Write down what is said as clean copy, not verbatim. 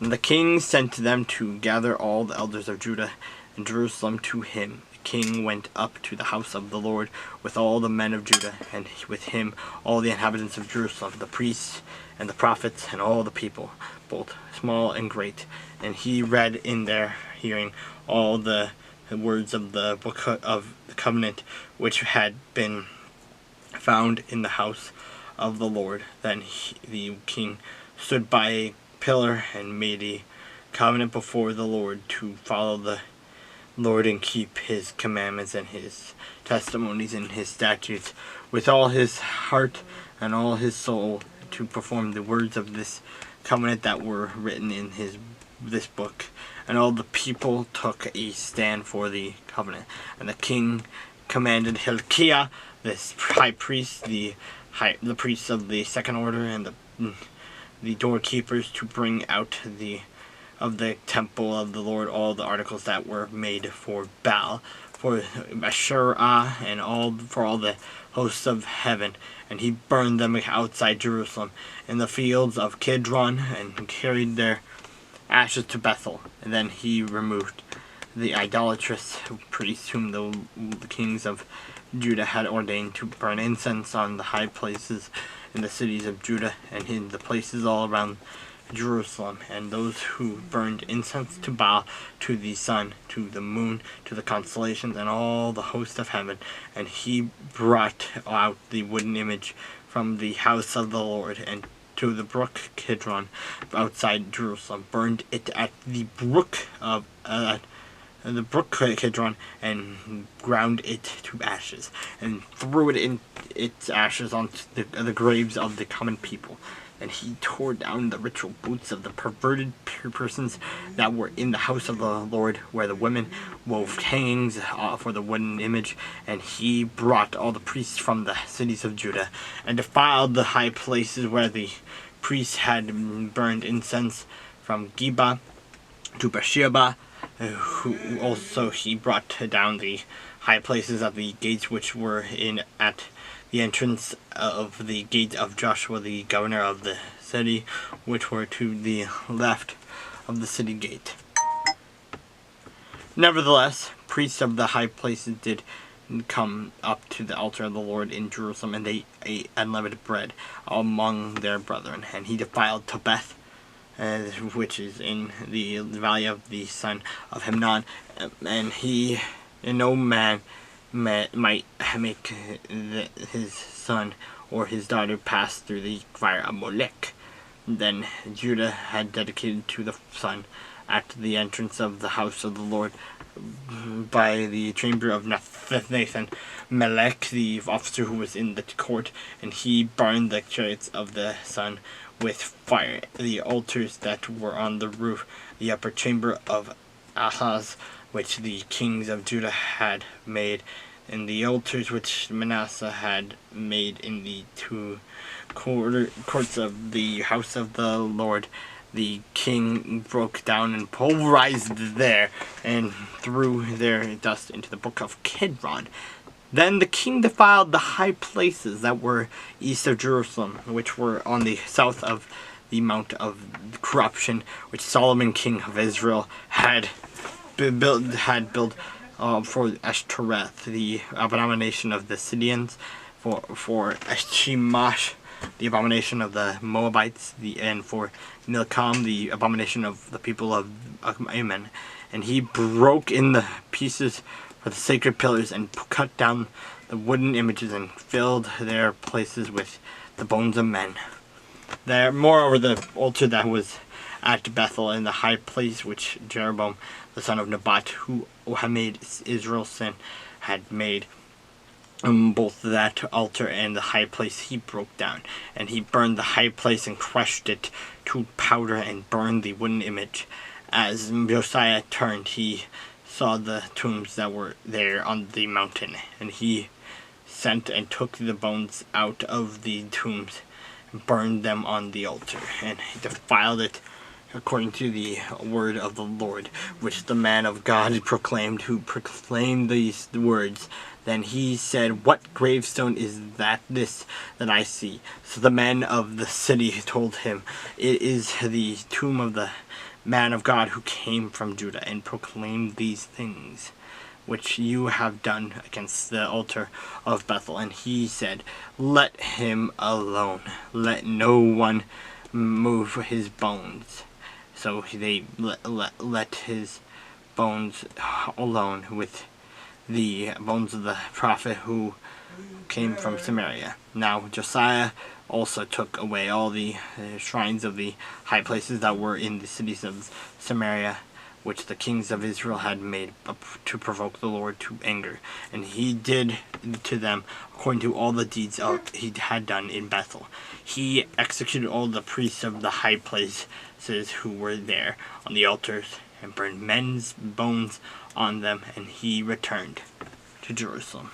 And the king sent them to gather all the elders of Judah and Jerusalem to him. The king went up to the house of the Lord with all the men of Judah, and with him all the inhabitants of Jerusalem, the priests and the prophets and all the people, both small and great. And he read in their hearing all the words of the book of the covenant which had been found in the house of the Lord. Then the king stood by a pillar and made a covenant before the Lord to follow the Lord and keep his commandments and his testimonies and his statutes with all his heart and all his soul, to perform the words of this covenant that were written in this book. And all the people took a stand for the covenant. And the king commanded Hilkiah, this high priest, the priests of the second order, and the doorkeepers, to bring out of the temple of the Lord all the articles that were made for Baal, for Asherah, and for all the hosts of heaven. And he burned them outside Jerusalem in the fields of Kidron, and carried their ashes to Bethel. And then he removed the idolatrous priests whom the kings of Judah had ordained to burn incense on the high places in the cities of Judah and in the places all around Jerusalem, and those who burned incense to Baal, to the sun, to the moon, to the constellations, and all the host of heaven. And he brought out the wooden image from the house of the Lord, and to the brook Kidron outside Jerusalem, burned it at the brook Kidron, and ground it to ashes, and threw it in its ashes on the graves of the common people. And he tore down the ritual booths of the perverted persons that were in the house of the Lord, where the women wove hangings for the wooden image. And he brought all the priests from the cities of Judah, and defiled the high places where the priests had burned incense, from Geba to Beersheba. Who also he brought down the high places of the gates which were at the entrance of the gate of Joshua the governor of the city, which were to the left of the city gate. Nevertheless, priests of the high places did come up to the altar of the Lord in Jerusalem, and they ate unleavened bread among their brethren. And he defiled Tobeth, which is in the valley of the son of Hinnom, and no man might make his son or his daughter pass through the fire of Molech. Then Judah had dedicated to the sun at the entrance of the house of the Lord by the chamber of Nathan Melech, the officer who was in the court, and he burned the chariots of the sun with fire, the altars that were on the roof, the upper chamber of Ahaz, which the kings of Judah had made, and the altars which Manasseh had made in the two courts of the house of the Lord. The king broke down and pulverized there, and threw their dust into the brook of Kidron. Then the king defiled the high places that were east of Jerusalem, which were on the south of the Mount of Corruption, which Solomon king of Israel had built for Ashtoreth, the abomination of the Sidonians, for Eshemash, the abomination of the Moabites, and for Milcom, the abomination of the people of Ammon. And he broke in the pieces for the sacred pillars, and cut down the wooden images, and filled their places with the bones of men. Moreover, the altar that was at Bethel, in the high place which Jeroboam the son of Nebat, who had made Israel sin, had made, both that altar and the high place he broke down. And he burned the high place, and crushed it to powder, and burned the wooden image. As Josiah turned, he saw the tombs that were there on the mountain, and he sent and took the bones out of the tombs, and burned them on the altar, and he defiled it according to the word of the Lord, which the man of God proclaimed, who proclaimed these words. Then he said, "What gravestone is this that I see?" So the men of the city told him, "It is the tomb of the man of God who came from Judah, and proclaimed these things which you have done against the altar of Bethel. And he said, let him alone, let no one move his bones. So they let his bones alone with the bones of the prophet who came from Samaria. Now Josiah also took away all the shrines of the high places that were in the cities of Samaria, which the kings of Israel had made to provoke the Lord to anger. And he did to them according to all the deeds he had done in Bethel. He executed all the priests of the high places who were there on the altars, and burned men's bones on them, and he returned to Jerusalem.